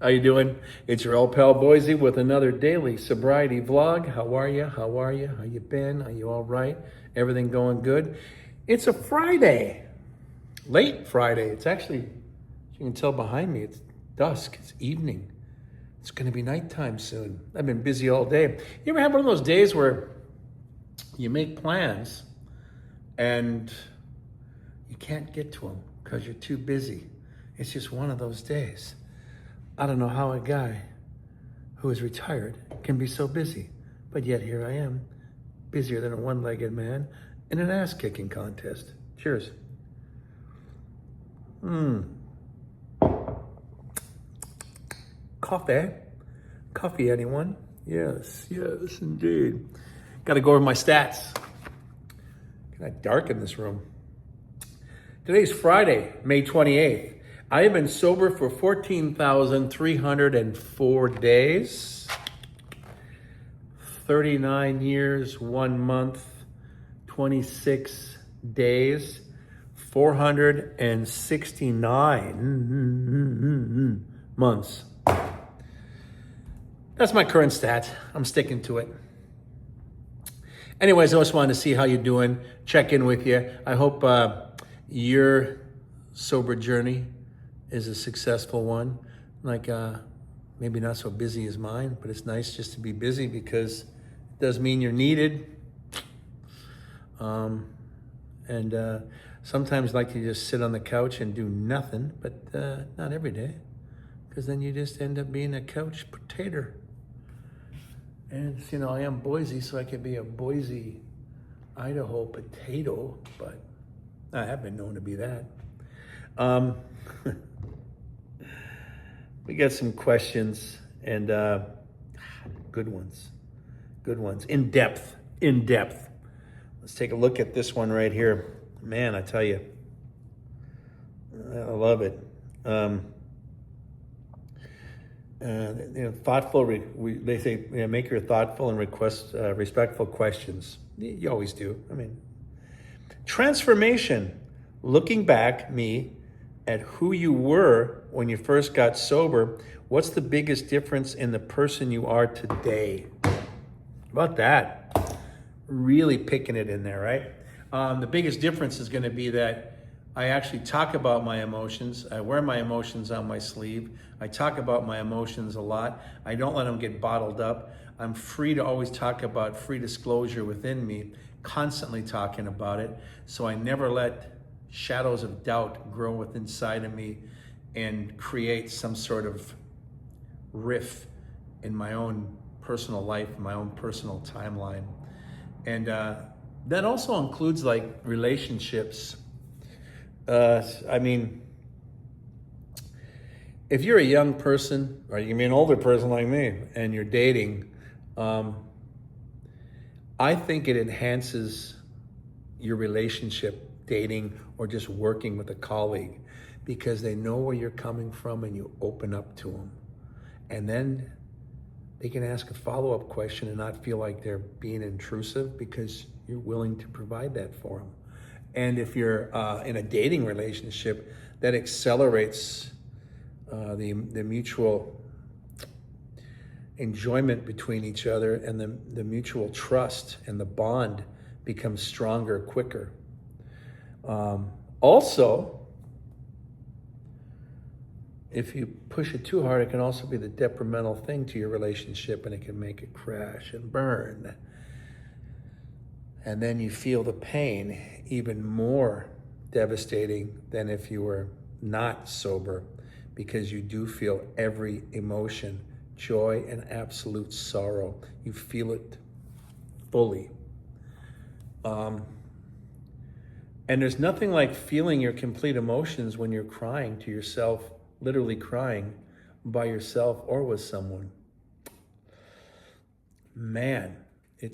How you doing? It's your old pal Boise with another daily sobriety vlog. How are you? How are you? How you been? Are you all right? Everything going good? It's a Friday, late Friday. It's actually, as you can tell behind me, it's dusk. It's evening. It's going to be nighttime soon. I've been busy all day. You ever have one of those days where you make plans and you can't get to them because you're too busy? It's just one of those days. I don't know how a guy who is retired can be so busy, but yet here I am, busier than a one-legged man in an ass-kicking contest. Cheers. Coffee? Coffee, anyone? Yes, indeed. Got to go over my stats. Kind of dark in this room. Today's Friday, May 28th. I have been sober for 14,304 days, 39 years, 1 month, 26 days, 469 months. That's my current stat. I'm sticking to it. Anyways, I just wanted to see how you're doing, check in with you. I hope your sober journey is a successful one. Like maybe not so busy as mine, but it's nice just to be busy because it does mean you're needed. Sometimes I like to just sit on the couch and do nothing, but not every day, because then you just end up being a couch potato. And you know, I am Boise, so I could be a Boise, Idaho potato, but I have been known to be that. We got some questions and good ones, in depth. Let's take a look at this one right here. Man, I tell you, I love it. Thoughtful. They say make your thoughtful and respectful questions. You always do. I mean, transformation. Looking back, at who you were when you first got sober, what's the biggest difference in the person you are today? How about that? Really picking it in there, right? The biggest difference is going to be that I actually talk about my emotions. I wear my emotions on my sleeve. I talk about my emotions a lot. I don't let them get bottled up. I'm free to always talk about free disclosure within me, constantly talking about it. So I never let shadows of doubt grow within inside of me and create some sort of riff in my own personal life, my own personal timeline. And that also includes like relationships. I mean, if you're a young person, or you can be an older person like me, and you're dating, I think it enhances your relationship, dating, or just working with a colleague, because they know where you're coming from and you open up to them. And then they can ask a follow-up question and not feel like they're being intrusive because you're willing to provide that for them. And if you're in a dating relationship, that accelerates the mutual enjoyment between each other, and the mutual trust and the bond becomes stronger, quicker. Also, if you push it too hard, it can also be the detrimental thing to your relationship, and it can make it crash and burn. And then you feel the pain even more devastating than if you were not sober, because you do feel every emotion, joy and absolute sorrow. You feel it fully. And there's nothing like feeling your complete emotions when you're crying to yourself, literally crying by yourself or with someone. Man, it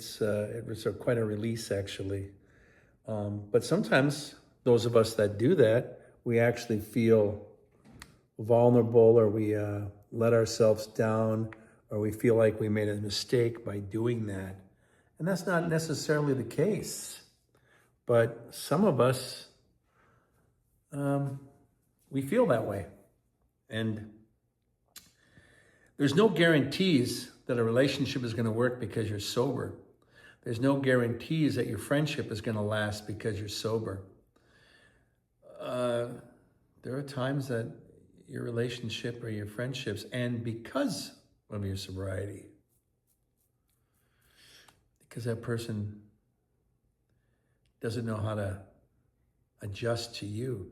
was quite a release, actually. But sometimes those of us that do that, we actually feel vulnerable, or we let ourselves down, or we feel like we made a mistake by doing that. And that's not necessarily the case. But some of us, we feel that way. And There's no guarantees that a relationship is going to work because you're sober. There's no guarantees that your friendship is going to last because you're sober. There are times that your relationship or your friendships end because of your sobriety. Because that person doesn't know how to adjust to you,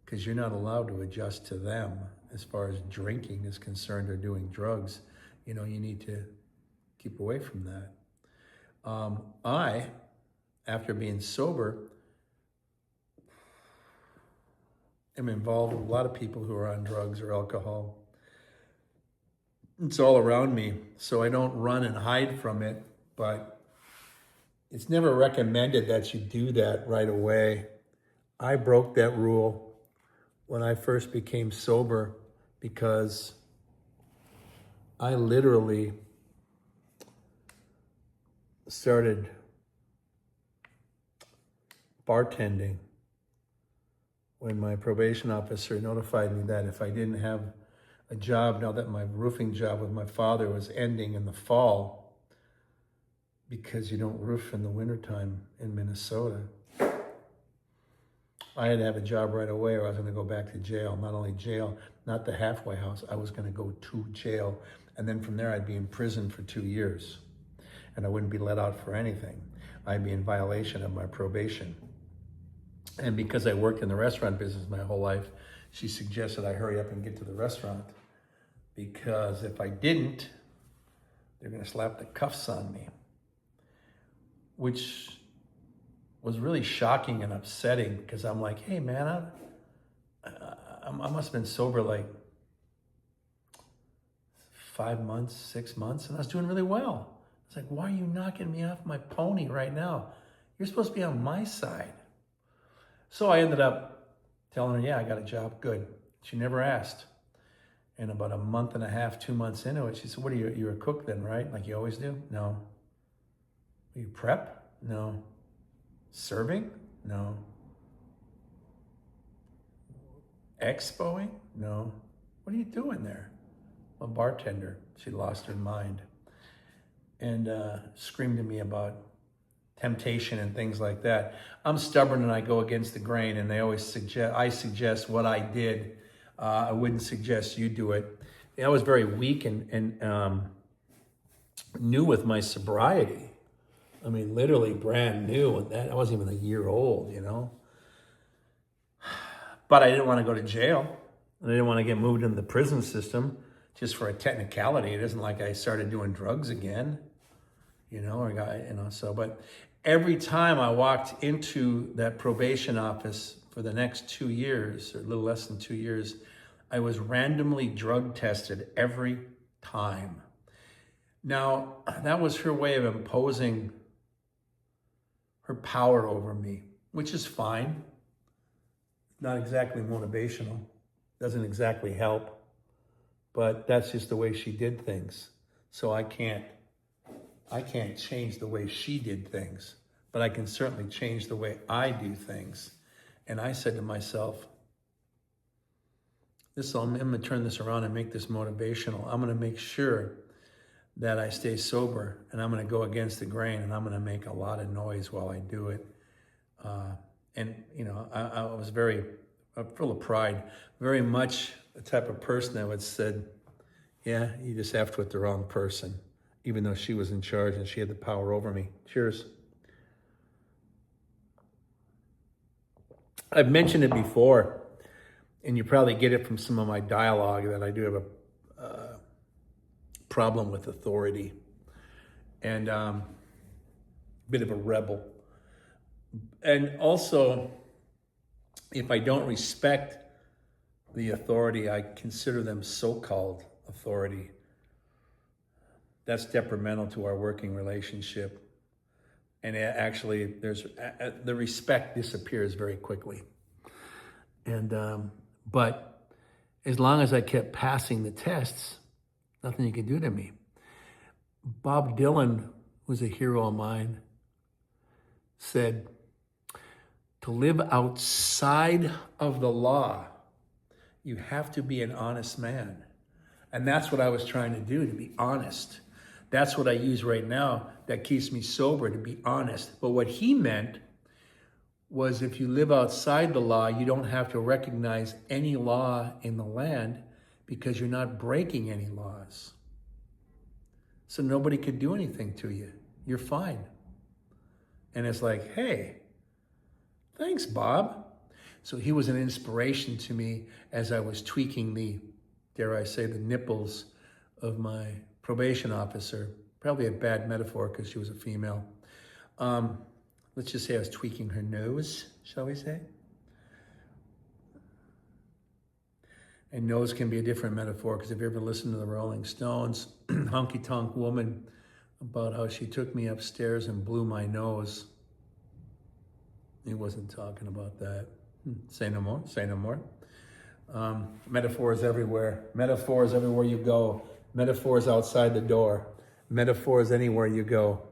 because you're not allowed to adjust to them as far as drinking is concerned or doing drugs. You need to keep away from that. I, after being sober, am involved with a lot of people who are on drugs or alcohol. It's all around me, so I don't run and hide from it, but it's never recommended that you do that right away. I broke that rule when I first became sober because I literally started bartending when my probation officer notified me that if I didn't have a job, now that my roofing job with my father was ending in the fall, because you don't roof in the wintertime in Minnesota, I had to have a job right away or I was going to go back to jail. Not only jail, not the halfway house, I was going to go to jail. And then from there, I'd be in prison for 2 years. And I wouldn't be let out for anything. I'd be in violation of my probation. And because I worked in the restaurant business my whole life, she suggested I hurry up and get to the restaurant, because if I didn't, they're going to slap the cuffs on me, which was really shocking and upsetting, because I'm like, hey man, I must have been sober like 5 months, 6 months, and I was doing really well. It's like, why are you knocking me off my pony right now? You're supposed to be on my side. So I ended up telling her, yeah, I got a job, good. She never asked. And about a month and a half, 2 months into it, she said, what are you, you're a cook then, right? Like you always do? No. Are you prep? No. Serving? No. Expoing? No. What are you doing there? I'm a bartender. She lost her mind and screamed at me about temptation and things like that. I'm stubborn and I go against the grain, and they always suggest what I did. I wouldn't suggest you do it. I was very weak and new with my sobriety. I mean, literally brand new, and that I wasn't even a year old, But I didn't want to go to jail. I didn't want to get moved into the prison system just for a technicality. It isn't like I started doing drugs again, but every time I walked into that probation office for the next 2 years, or a little less than 2 years, I was randomly drug tested every time. Now, that was her way of imposing her power over me, which is fine. Not exactly motivational, doesn't exactly help, but that's just the way she did things. So I can't change the way she did things, but I can certainly change the way I do things. And I said to myself, I'm going to turn this around and make this motivational. I'm going to make sure that I stay sober, and I'm going to go against the grain, and I'm going to make a lot of noise while I do it. I was very full of pride, very much the type of person that would said, yeah, you just effed with the wrong person, even though she was in charge and she had the power over me. Cheers. I've mentioned it before, and you probably get it from some of my dialogue, that I do have a problem with authority and a bit of a rebel. And also, if I don't respect the authority, I consider them so-called authority. That's detrimental to our working relationship. And actually, the respect disappears very quickly. And but as long as I kept passing the tests, nothing you could do to me. Bob Dylan was a hero of mine, said, to live outside of the law, you have to be an honest man. And that's what I was trying to do, to be honest. That's what I use right now that keeps me sober, to be honest. But what he meant was if you live outside the law, you don't have to recognize any law in the land because you're not breaking any laws. So nobody could do anything to you. You're fine. And it's like, hey, thanks, Bob. So he was an inspiration to me as I was tweaking the, dare I say, the nipples of my probation officer. Probably a bad metaphor because she was a female. Let's just say I was tweaking her nose, shall we say? And nose can be a different metaphor because if you ever listen to the Rolling Stones, Honky Tonk Woman, about how she took me upstairs and blew my nose. He wasn't talking about that. Say no more, say no more. Metaphors everywhere. Metaphors everywhere you go. Metaphors outside the door. Metaphors anywhere you go.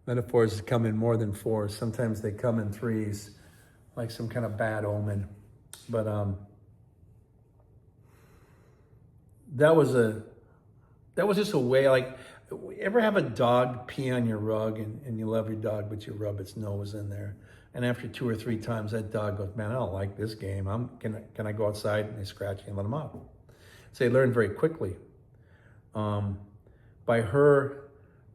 Metaphors come in more than four. Sometimes they come in threes, like some kind of bad omen. But that was just a way, like, ever have a dog pee on your rug and you love your dog, but you rub its nose in there. And after 2 or 3 times, that dog goes, man, I don't like this game. Can I go outside? And they scratch you and let them out. So they learned very quickly. By her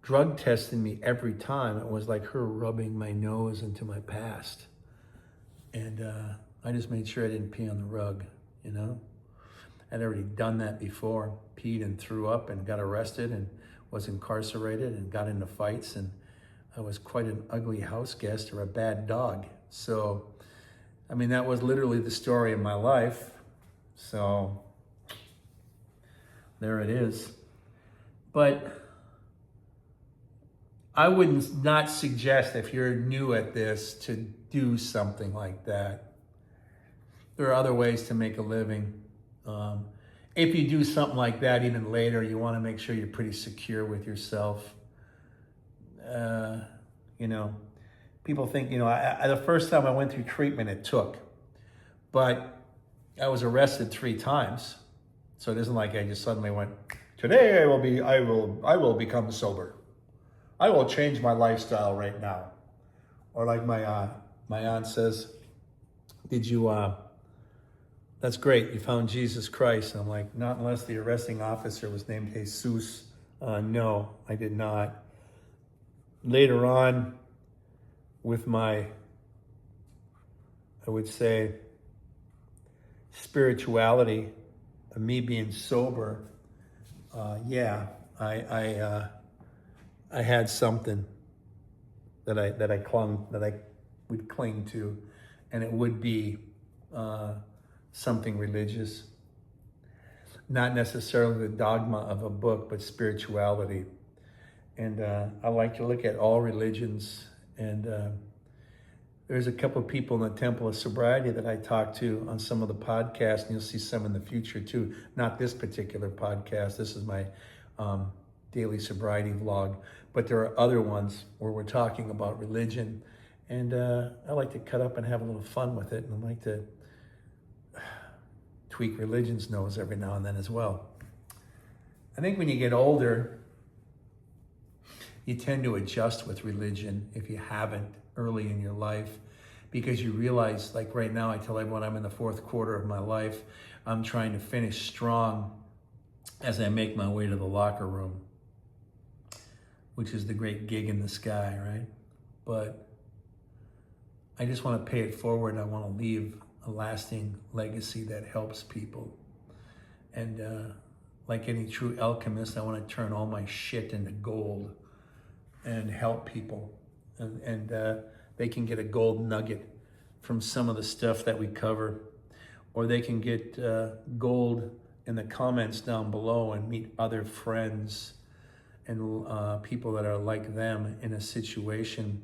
drug testing me every time, it was like her rubbing my nose into my past. And I just made sure I didn't pee on the rug, you know? I'd already done that before, peed and threw up and got arrested and was incarcerated and got into fights, and I was quite an ugly house guest or a bad dog. So, I mean, that was literally the story of my life. So, there it is. But I would not suggest, if you're new at this, to do something like that. There are other ways to make a living. If you do something like that even later, you want to make sure you're pretty secure with yourself. You know, people think, you know, the first time I went through treatment, it took. But I was arrested 3 times. So it isn't like I just suddenly went, today I will become sober. I will change my lifestyle right now. Or like my aunt says, that's great, you found Jesus Christ. And I'm like, not unless the arresting officer was named Jesus. No, I did not. Later on, with my, I would say, spirituality, me being sober, I had something that I would cling to, and it would be something religious. Not necessarily the dogma of a book, but spirituality. And I like to look at all religions. And there's a couple of people in the Temple of Sobriety that I talk to on some of the podcasts, and you'll see some in the future too. Not this particular podcast. This is my daily sobriety vlog. But there are other ones where we're talking about religion. And I like to cut up and have a little fun with it. And I like to tweak religion's nose every now and then as well. I think when you get older, you tend to adjust with religion if you haven't early in your life, because you realize, like right now, I tell everyone I'm in the 4th quarter of my life. I'm trying to finish strong as I make my way to the locker room, which is the great gig in the sky, right? But I just want to pay it forward. I want to leave a lasting legacy that helps people. And like any true alchemist, I want to turn all my shit into gold and help people. And they can get a gold nugget from some of the stuff that we cover, or they can get gold in the comments down below and meet other friends and people that are like them in a situation.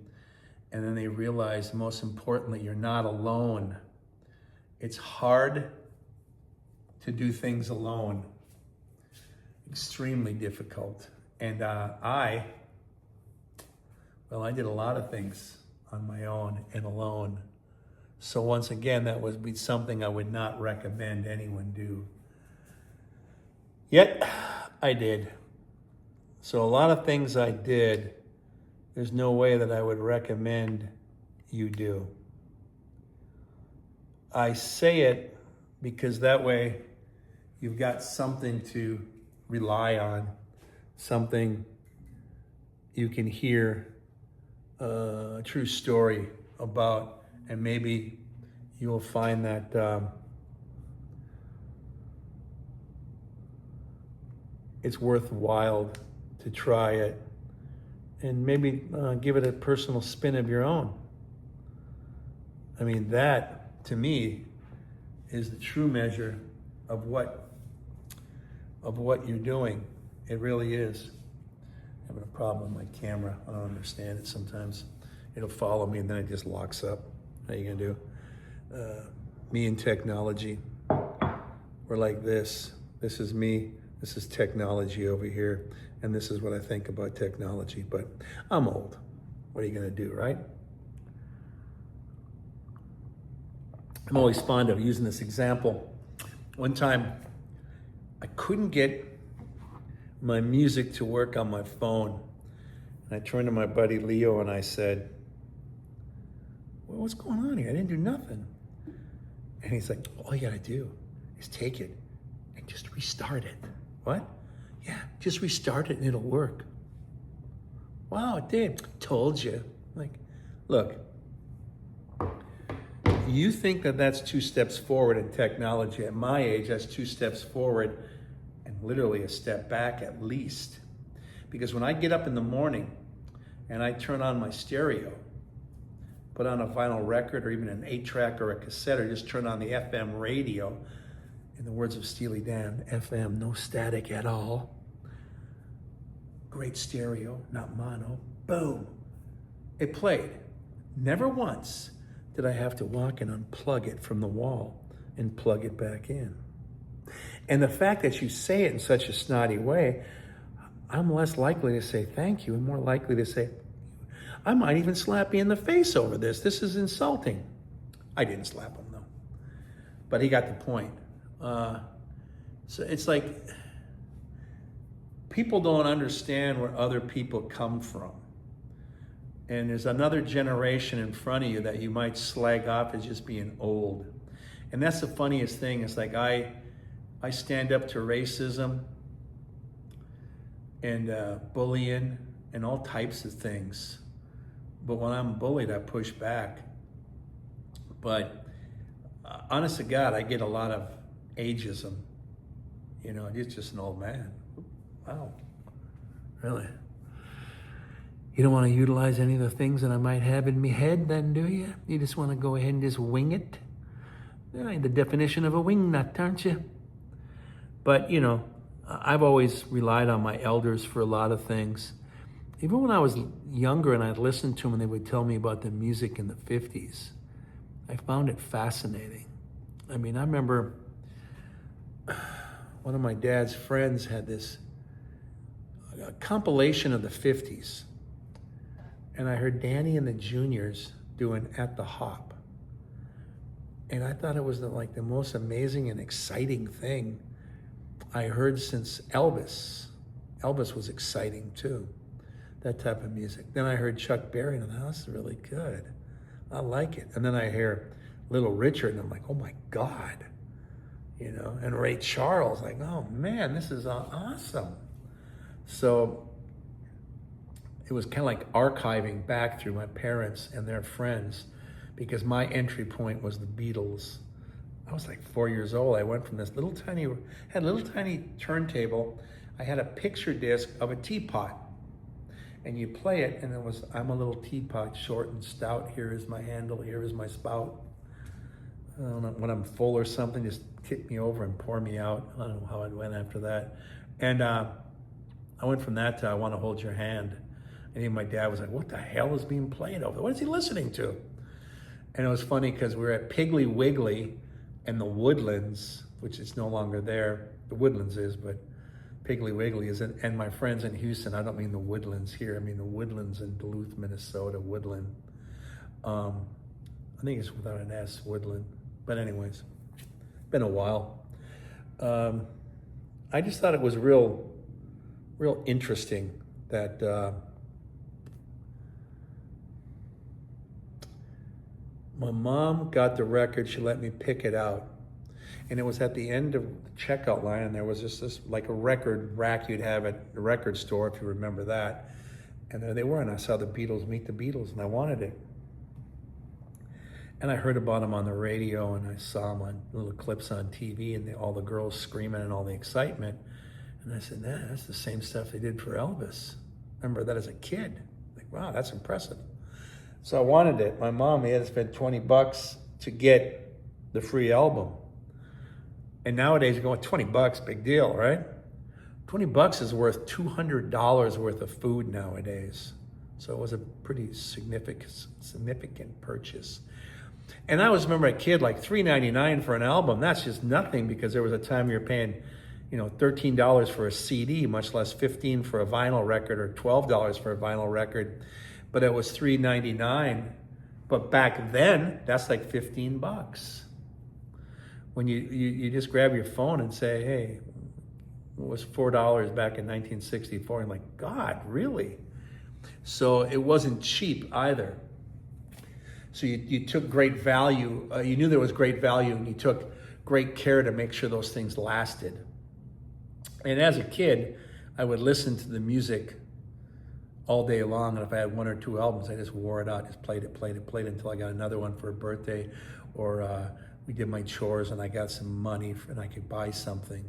And then they realize, most importantly, you're not alone. It's hard to do things alone. Extremely difficult. And I did a lot of things on my own and alone. So once again, that would be something I would not recommend anyone do. Yet, I did. So a lot of things I did, there's no way that I would recommend you do. I say it because that way you've got something to rely on, something you can hear a true story about, and maybe you'll find that it's worthwhile to try it, and maybe give it a personal spin of your own. I mean, that to me is the true measure of what you're doing. It really is. I'm having a problem with my camera. I don't understand it sometimes. It'll follow me and then it just locks up. How you gonna do? Me and technology. We're like this. This is me. This is technology over here. And this is what I think about technology. But I'm old. What are you gonna do, right? I'm always fond of using this example. One time, I couldn't get my music to work on my phone. And I turned to my buddy Leo and I said, well, what's going on here? I didn't do nothing. And he's like, all you gotta do is take it and just restart it. What? Yeah, just restart it and it'll work. Wow, it did. Told you. Like, look, you think that that's 2 steps forward in technology. At my age, that's 2 steps forward and literally a step back at least. Because when I get up in the morning and I turn on my stereo, put on a vinyl record or even an 8-track or a cassette, or just turn on the FM radio, in the words of Steely Dan, FM, no static at all. Great stereo, not mono. Boom. It played. Never once did I have to walk and unplug it from the wall and plug it back in. And the fact that you say it in such a snotty way, I'm less likely to say thank you and more likely to say, I might even slap you in the face over this. This is insulting. I didn't slap him though, but he got the point. So it's like people don't understand where other people come from. And there's another generation in front of you that you might slag off as just being old. And that's the funniest thing. It's like I stand up to racism and bullying and all types of things. But when I'm bullied, I push back. But honest to God, I get a lot of ageism. You know, he's just an old man. Wow, really? You don't want to utilize any of the things that I might have in my head then, do you? You just want to go ahead and just wing it? Yeah, the definition of a wing nut, aren't you? But, you know, I've always relied on my elders for a lot of things. Even when I was younger and I'd listen to them and they would tell me about the music in the 50s, I found it fascinating. I mean, I remember one of my dad's friends had this compilation of the 50s. And I heard Danny and the Juniors doing At the Hop. And I thought it was the most amazing and exciting thing I heard since Elvis. Elvis was exciting too, that type of music. Then I heard Chuck Berry and I thought, that's really good. I like it. And then I hear Little Richard and I'm like, oh my God. You know, and Ray Charles, like, oh man, this is awesome. So it was kind of like archiving back through my parents and their friends, because my entry point was the Beatles. I was like 4 years old. I went from this little tiny turntable. I had a picture disc of a teapot. And you play it, and it was, I'm a little teapot, short and stout. Here is my handle, here is my spout. I don't know, when I'm full or something, just tip me over and pour me out. I don't know how it went after that. And I went from that to I Want to Hold Your Hand. And even my dad was like, what the hell is being played over there? What is he listening to? And it was funny because we were at Piggly Wiggly and the Woodlands, which is no longer there. The Woodlands is, but Piggly Wiggly is, and my friends in Houston, I don't mean the Woodlands here, I mean the Woodlands in Duluth, Minnesota, Woodland. I think it's without an S, Woodland. But anyways, been a while. I just thought it was real interesting that my mom got the record. She let me pick it out. And it was at the end of the checkout line, and there was just this, like a record rack you'd have at the record store, if you remember that. And there they were, and I saw the Beatles, Meet the Beatles, and I wanted it. And I heard about them on the radio, and I saw them on little clips on TV, and all the girls screaming and all the excitement. And I said, nah, that's the same stuff they did for Elvis. Remember that as a kid. Like, wow, that's impressive. So I wanted it. My mom, had to spend $20 to get the free album. And nowadays you're going, $20, big deal, right? $20 is worth $200 worth of food nowadays. So it was a pretty significant purchase. And I always remember a kid, like $3.99 for an album. That's just nothing, because there was a time you were paying, $13 for a CD, much less $15 for a vinyl record, or $12 for a vinyl record. But it was $3.99. But back then, that's like $15. When you just grab your phone and say, hey, it was $4 back in 1964. I'm like, God, really? So it wasn't cheap either. So you took great value. You knew there was great value, and you took great care to make sure those things lasted. And as a kid, I would listen to the music all day long. And if I had one or two albums, I just wore it out, just played it until I got another one for a birthday, or we did my chores and I got some money and I could buy something.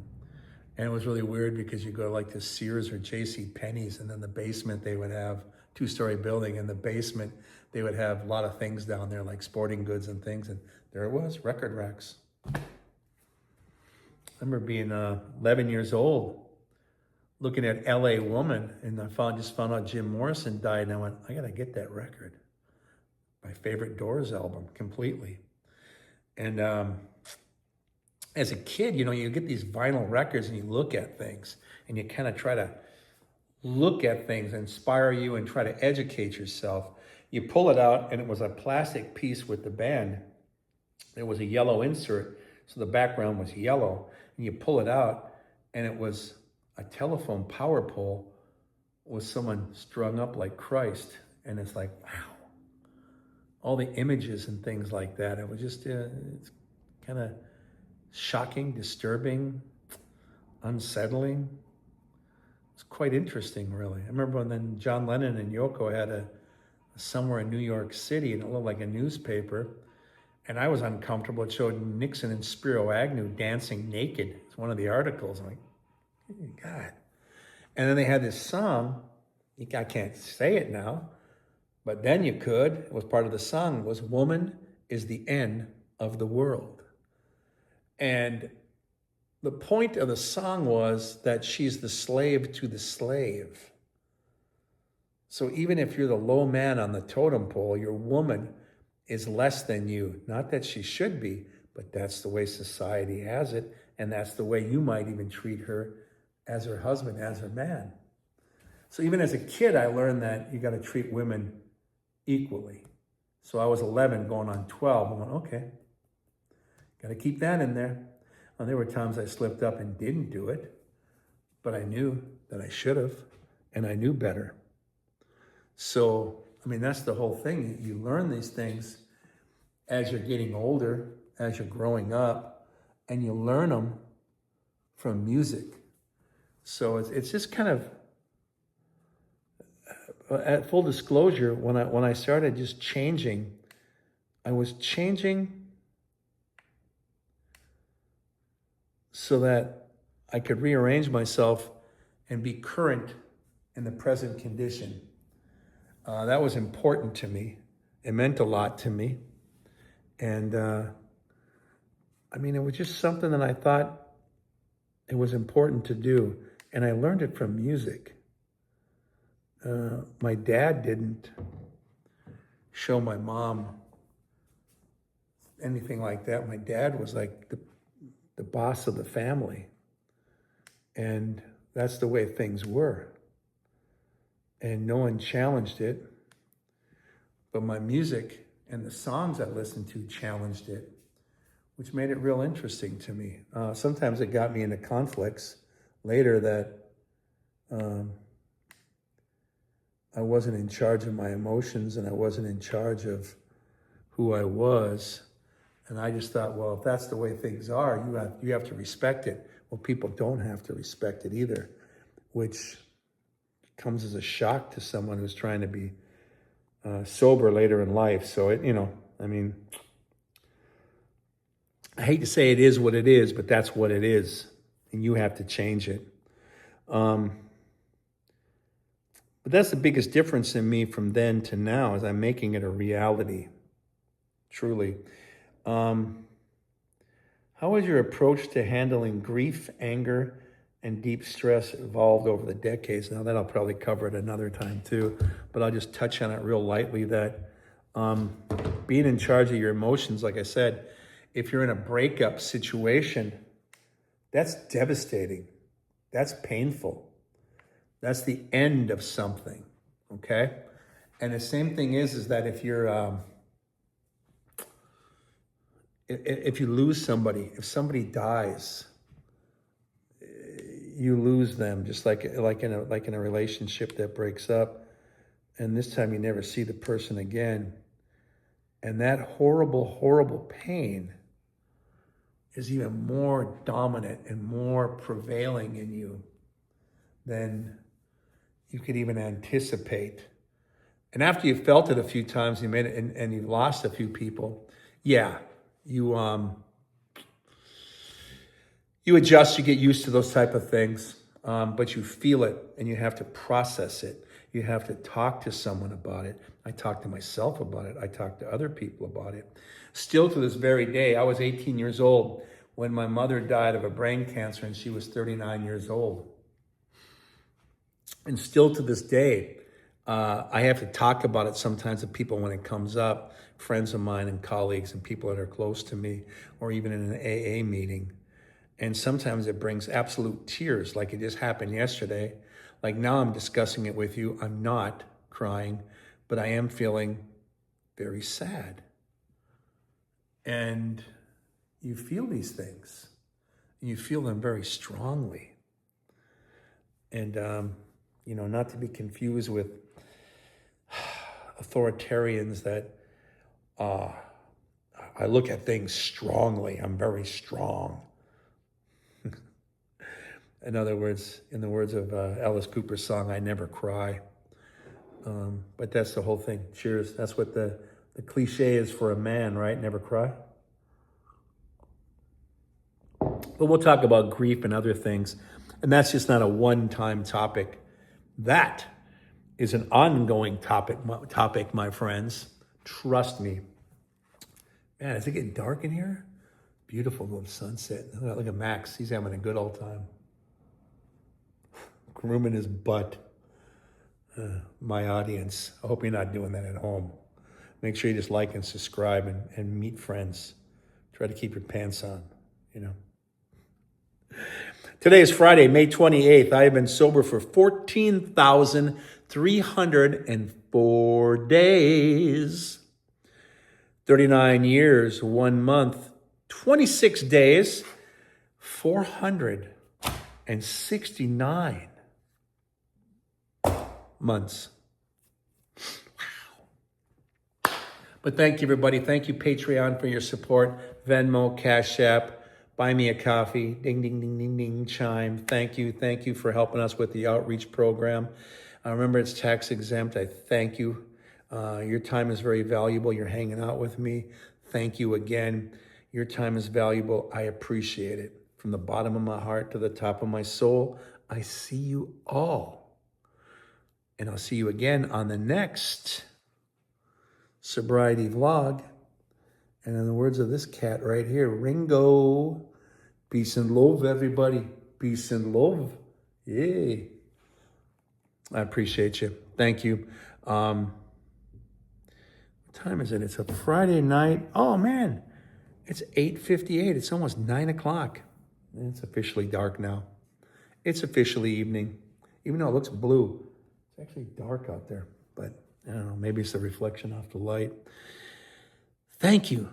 And it was really weird, because you go like to Sears or J.C. Penney's, and then the basement they would have, two-story building, in the basement they would have a lot of things down there, like sporting goods and things, and there it was, record racks. I remember being 11 years old, looking at L.A. Woman, and I just found out Jim Morrison died, and I went, I gotta get that record. My favorite Doors album, completely. And as a kid, you get these vinyl records and you look at things, and you kind of try to look at things, inspire you, and try to educate yourself. You pull it out, and it was a plastic piece with the band. There was a yellow insert, so the background was yellow. And you pull it out, and it was a telephone power pole with someone strung up like Christ. And it's like, wow. All the images and things like that. It was just it's kind of shocking, disturbing, unsettling. It's quite interesting, really. I remember when then John Lennon and Yoko had a somewhere in New York City, and it looked like a newspaper, and I was uncomfortable. It showed Nixon and Spiro Agnew dancing naked. It's one of the articles. I'm like, oh, God. And then they had this song. I can't say it now, but then you could. It was part of the song. Was "Woman is the End of the World." And the point of the song was that she's the slave to the slave. So even if you're the low man on the totem pole, your woman is less than you. Not that she should be, but that's the way society has it. And that's the way you might even treat her as her husband, as her man. So even as a kid, I learned that you got to treat women equally. So I was 11 going on 12. I went, okay, got to keep that in there. And there were times I slipped up and didn't do it, but I knew that I should have, and I knew better. So, that's the whole thing. You learn these things as you're getting older, as you're growing up, and you learn them from music. So it's just kind of, at full disclosure, when I started just changing, I was changing so that I could rearrange myself and be current in the present condition. That was important to me. It meant a lot to me. And it was just something that I thought it was important to do. And I learned it from music. My dad didn't show my mom anything like that. My dad was like the boss of the family. And that's the way things were. And no one challenged it. But my music and the songs I listened to challenged it, which made it real interesting to me. Sometimes it got me into conflicts. later that I wasn't in charge of my emotions and I wasn't in charge of who I was. And I just thought, well, if that's the way things are, you have to respect it. Well, people don't have to respect it either, which comes as a shock to someone who's trying to be sober later in life. So I hate to say it is what it is, but that's what it is, and you have to change it. But that's the biggest difference in me from then to now, is I'm making it a reality, truly. How has your approach to handling grief, anger, and deep stress evolved over the decades? Now, that I'll probably cover at another time too, but I'll just touch on it real lightly that being in charge of your emotions, like I said, if you're in a breakup situation, that's devastating. That's painful. That's the end of something, okay? And the same thing is that if you're, if you lose somebody, if somebody dies, you lose them, just like in a relationship that breaks up, and this time you never see the person again. And that horrible, horrible pain is even more dominant and more prevailing in you than you could even anticipate. And after you've felt it a few times, you made it, and you've lost a few people, yeah, you adjust, you get used to those type of things, but you feel it and you have to process it. You have to talk to someone about it. I talk to myself about it. I talk to other people about it. Still to this very day, I was 18 years old when my mother died of a brain cancer, and she was 39 years old. And still to this day, I have to talk about it sometimes to people when it comes up, friends of mine and colleagues and people that are close to me, or even in an AA meeting. And sometimes it brings absolute tears, like it just happened yesterday. Like now I'm discussing it with you. I'm not crying, but I am feeling very sad. And you feel these things. You feel them very strongly. And, not to be confused with authoritarians that I look at things strongly. I'm very strong. In other words, in the words of Alice Cooper's song, I never cry. But that's the whole thing. Cheers. That's what the cliche is for a man, right? Never cry. But we'll talk about grief and other things. And that's just not a one-time topic. That is an ongoing topic, my friends. Trust me. Man, is it getting dark in here? Beautiful little sunset. Look at Max. He's having a good old time. Grooming his butt. My audience. I hope you're not doing that at home. Make sure you just like and subscribe and meet friends. Try to keep your pants on, Today is Friday, May 28th. I have been sober for 14,304 days. 39 years, 1 month, 26 days, 469 months. Wow. But thank you, everybody. Thank you, Patreon, for your support. Venmo, Cash App. Buy me a coffee, ding, ding, ding, ding, ding, chime. Thank you for helping us with the outreach program. Remember, it's tax exempt. I thank you. Your time is very valuable. You're hanging out with me. Thank you again. Your time is valuable. I appreciate it. From the bottom of my heart to the top of my soul, I see you all. And I'll see you again on the next sobriety vlog. And in the words of this cat right here, Ringo, peace and love, everybody. Peace and love. Yay. I appreciate you. Thank you. What time is it? It's a Friday night. Oh, man. It's 8:58. It's almost 9 o'clock. It's officially dark now. It's officially evening. Even though it looks blue, it's actually dark out there. But I don't know. Maybe it's the reflection off the light. Thank you.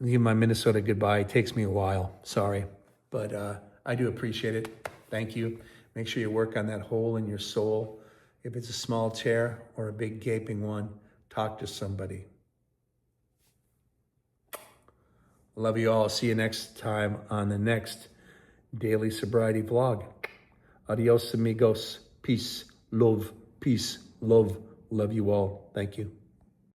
I'll give my Minnesota goodbye. It takes me a while. Sorry. But I do appreciate it. Thank you. Make sure you work on that hole in your soul. If it's a small tear or a big gaping one, talk to somebody. Love you all. See you next time on the next Daily Sobriety Vlog. Adios, amigos. Peace, love, love you all. Thank you.